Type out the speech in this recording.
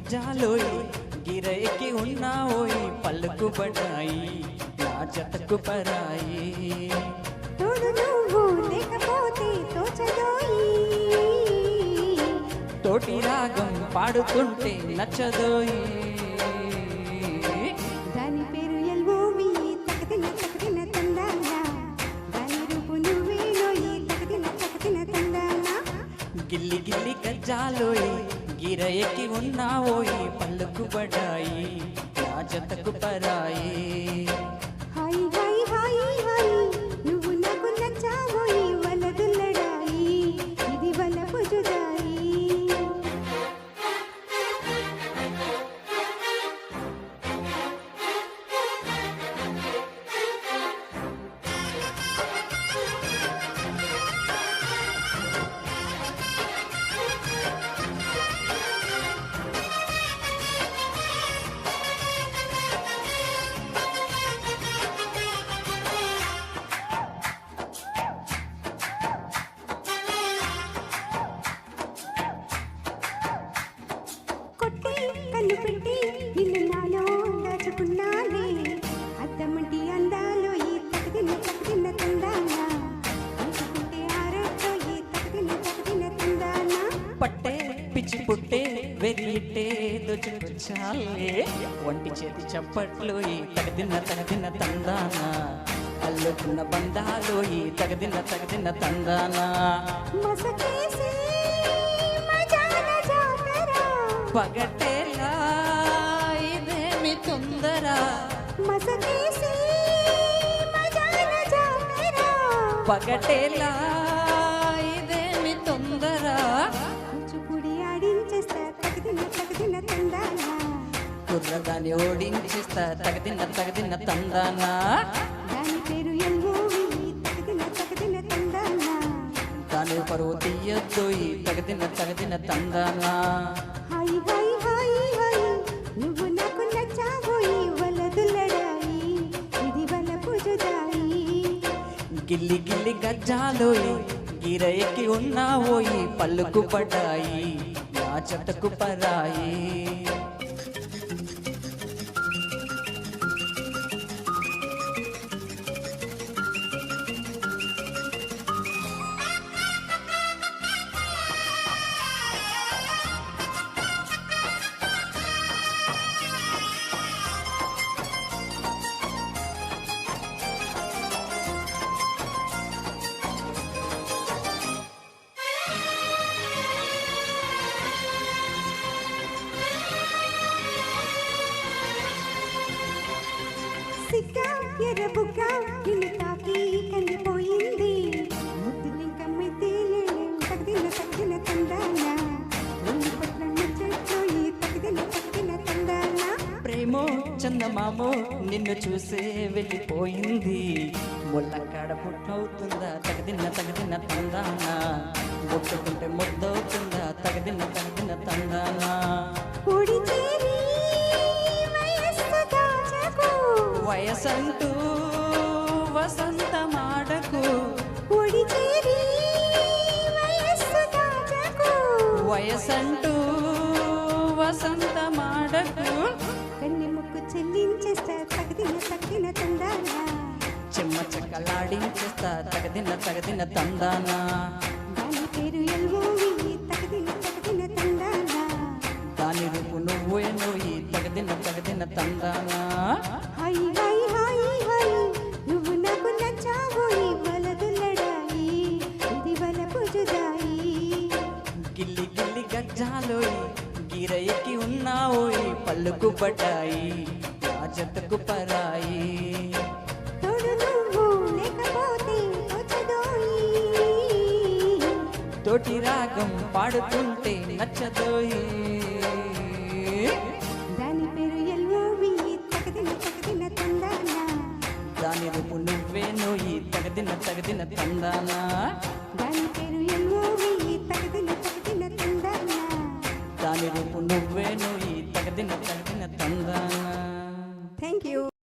గజ్జాలోయ్ గిరకి ఉన్నావోయ్ పలుకుబడ్డాయి నా జతకు పరాయి తోడు నువ్వు లేకపోతే తోచదోయి తోటి రాగం పాడుతుంటే నచ్చదోయి దాని పేరు ఎల్ఓవి తకదిన తందాన దాని రూపు నువ్వేనోయి తకదిన తందాన గిల్లి గిల్లి గజ్జాలోయ్ గిరకి ఉన్నావోయ్ పలుకుబడ్డాయి నా జతకు పరాయి హాయ్ హాయ్ హాయ్ హాయ్ నువ్వు నాకు నచ్చావోయి వలదుల్లడాయి ఇది వలపు జుదాయి కొట్టి కన్ను పెట్టి నిన్ను నాలో దాచుకున్నానే అద్దమంటి అందాలో ఈ తకదిన తందానా అనుకుంటే ఆరట్లో ఈ తకదిన తందానా పట్టే పిచ్చి పుట్టే వెరిట్టే దొచ్చాలే ఒంటి చేతి చప్పట్లు ఈ తగదిన తందానా అల్లుకున్న బంధాలు ఈ తగదిన తందానా మసకేసి మజాల జాతర పగటేలా ఇదేమి తొందర మసకేసి మజాల జాతర పగటేలా ఇదేమి తొందర కూచిపూడి ఆడించేస్తా తకదిన తందానా కుర్రదాన్ని ఓడించిస్తా తగదిన తందానా దాని పేరు ఎల్ఓవి తకదిన తందానా దాని పరువు తీయొద్దు ఈ తగదిన తందానా హాయ్ హాయ్ హాయ్ హాయ్ నువ్వు నాకు నచ్చావోయి వలదుల్లడాయి ఇది వలపు జుదాయి గిల్లి గిల్లి గజ్జాలోయ్ గిరకి ఉన్నావోయి పలుకు పడ్డాయి నా చెట్టకు పరాయి సిక్క ఎర్రబుక్క నిన్ను తాకి కందిపోయింది ముద్దులింకమ్మ తేలేం తకదిన తందానా రెండు పట్ల చెట్లోయి తకదిన తందానా ప్రేమో చందమామో నిన్ను చూసే వెళ్ళిపోయింది ముళ్ళకాడ పుట్టవుతుందా తగదిన తందానా ముట్టుకుంటే ముద్దవుతుందా తగదిన తందానా పొడి చేరి వయస్సు దాచకు వయసంటూ వసంతమాడకు పొడి చేరి వయస్సు దాచకు వయసంటూ వసంతమాడకు కన్నె ముక్కు చెల్లించేస్తా తకదిన తందానా చెమ్మ చెక్కలాడించేస్తా తగదిన తందానా దాని పేరు ఎల్ఓవి తకదిన తందానా దాని రూపు నువ్వేనో ఈ తగదిన తందానా హాయ్ హాయ్ హాయ్ హాయ్ నువ్వు నాకు నచ్చావోయి వలదుల్లడాయి ఇది వలపు జుదాయి గిల్లి గిల్లి గజ్జాలోయ్ గిరకి ఉన్నావోయ్ పలుకు పడ్డాయి నా జతకు పరాయి తోడు నువ్వు లేకపోతే తోచదోయి తోటి రాగం పాడుతుంటే నచ్చదోయి దాని పేరు ఎల్ఓవి తకదిన తందానా దాని రూపు నువ్వేనో ఈ తగదిన తందానా దాని పేరు ఎల్ఓవి తకదిన తందానా దాని రూపు నువ్వేనో ఈ తగదిన తందానా థ్యాంక్ యూ